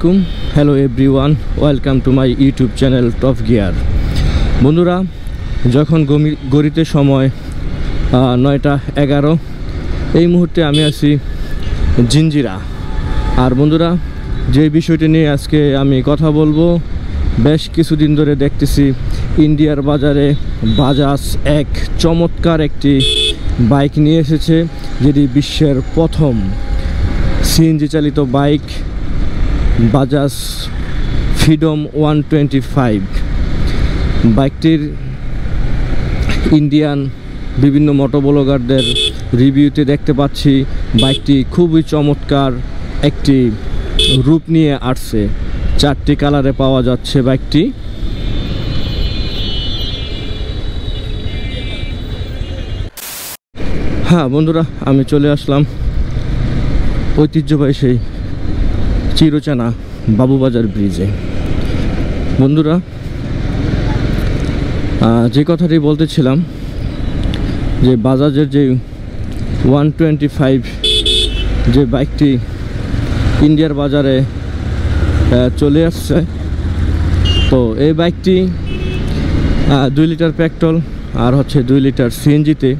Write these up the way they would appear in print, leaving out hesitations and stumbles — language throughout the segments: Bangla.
আলাইকুম, hello everyone, welcome to my YouTube channel top gear. বন্ধুরা, যখন গড়িতে সময় 9:11, এই মুহূর্তে আমি আছি জিঞ্জিরা। আর বন্ধুরা, যে বিষয়টি নিয়ে আজকে আমি কথা বলবো, বেশ কিছুদিন ধরে দেখতেছি ইন্ডিয়ার বাজারে বাজাজ এক চমৎকার একটি বাইক নিয়ে এসেছে, যেটি বিশ্বের প্রথম সিএনজি চালিত বাইক, বাজাজ ফ্রিডম 125। বাইকটির ইন্ডিয়ান বিভিন্ন মোটোব্লগারদের রিভিউতে দেখতে পাচ্ছি বাইকটি খুবই চমৎকার একটি রূপ নিয়ে আসছে। 4টি কালারে পাওয়া যাচ্ছে বাইকটি। হ্যাঁ বন্ধুরা, আমি চলে আসলাম ঐতিহ্যবাহী সেই চিরচেনা বাবুবাজার ব্রিজে। বন্ধুরা, যে কথাটি বলতেছিলাম, যে বাজাজের যে 125 যে বাইকটি ইন্ডিয়ার বাজারে চলে আসছে, তো এই বাইকটি 2 লিটার পেট্রোল আর 2 লিটার সিএনজিতে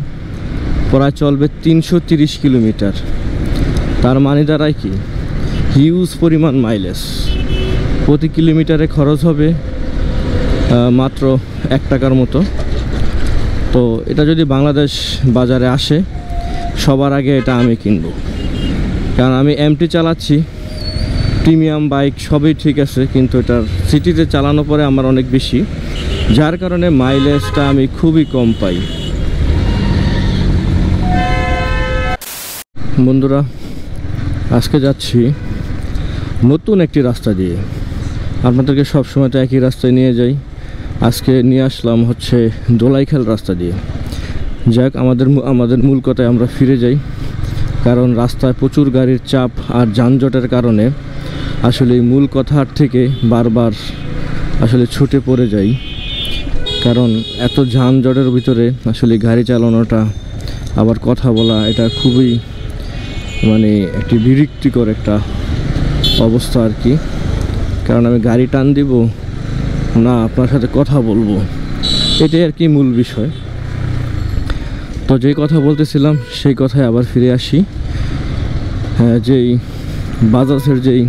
প্রায় চলবে 330 কিলোমিটার। তার মানে দাঁড়ায় কি, হিউজ পরিমাণ মাইলেজ। প্রতি কিলোমিটারে খরচ হবে মাত্র 1 টাকার মতো। তো এটা যদি বাংলাদেশ বাজারে আসে, সবার আগে এটা আমি কিনবো, কারণ আমি এমটি চালাচ্ছি, প্রিমিয়াম বাইক সবই ঠিক আছে, কিন্তু এটার সিটিতে চালানো পরে আমার অনেক বেশি, যার কারণে মাইলেজটা আমি খুবই কম পাই। বন্ধুরা, আজকে যাচ্ছি নতুন একটি রাস্তা দিয়ে। আপনাদেরকে সবসময় তো একই রাস্তায় নিয়ে যাই, আজকে নিয়ে আসলাম দোলাইখাল রাস্তা দিয়ে। যাক, আমাদের মূল কথায় আমরা ফিরে যাই, কারণ রাস্তায় প্রচুর গাড়ির চাপ আর যানজটের কারণে আসলে মূল কথার থেকে বারবার ছুটে পড়ে যাই। কারণ এত যানজটের ভিতরে আসলে গাড়ি চালানোটা আবার কথা বলা, এটা খুবই একটি বিরক্তিকর একটা অবস্থা আর কি। কারণ আমি গাড়ি টান দিব না, আপনার সাথে কথা বলবো, এটাই আর কি মূল বিষয়। তো যেই কথা বলতেছিলাম সেই কথায় আবার ফিরে আসি। হ্যাঁ, যেই বাজাজের যেই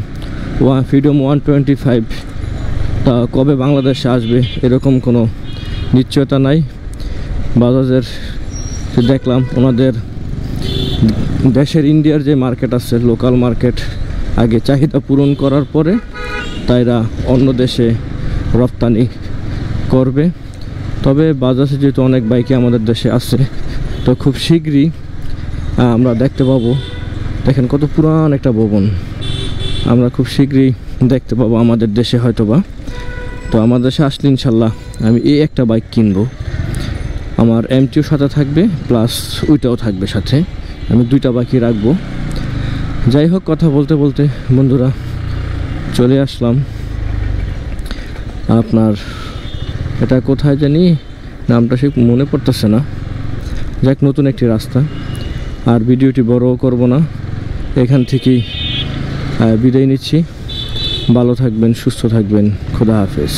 ফ্রিডম 125 তা কবে বাংলাদেশে আসবে এরকম কোনো নিশ্চয়তা নাই। বাজাজের দেখলাম ওনাদের দেশের ইন্ডিয়ার যে মার্কেট আছে, লোকাল মার্কেট, আগে চাহিদা পূরণ করার পরে তাইরা অন্য দেশে রপ্তানি করবে। তবে বাজাজে যেহেতু অনেক বাইকে আমাদের দেশে আছে, তো খুব শীঘ্রই আমরা দেখতে পাবো। দেখেন কত পুরান একটা ভবন, আমরা খুব শীঘ্রই দেখতে পাবো আমাদের দেশে হয়তোবা। তো আমাদের দেশে আসলে ইনশাল্লাহ আমি এই একটা বাইক কিনবো। আমার এমটিও সাথে থাকবে, প্লাস ওইটাও থাকবে সাথে, আমি 2টা বাইকই রাখবো। যাই হোক, কথা বলতে বলতে বন্ধুরা চলে আসলাম আপনার, এটা কোথায় জানি নামটা সে মনে পড়তেছে না। যাক, নতুন একটি রাস্তা। আর ভিডিওটি বড়ও করব না, এখান থেকেই বিদায় নিচ্ছি। ভালো থাকবেন, সুস্থ থাকবেন, খোদা হাফেজ।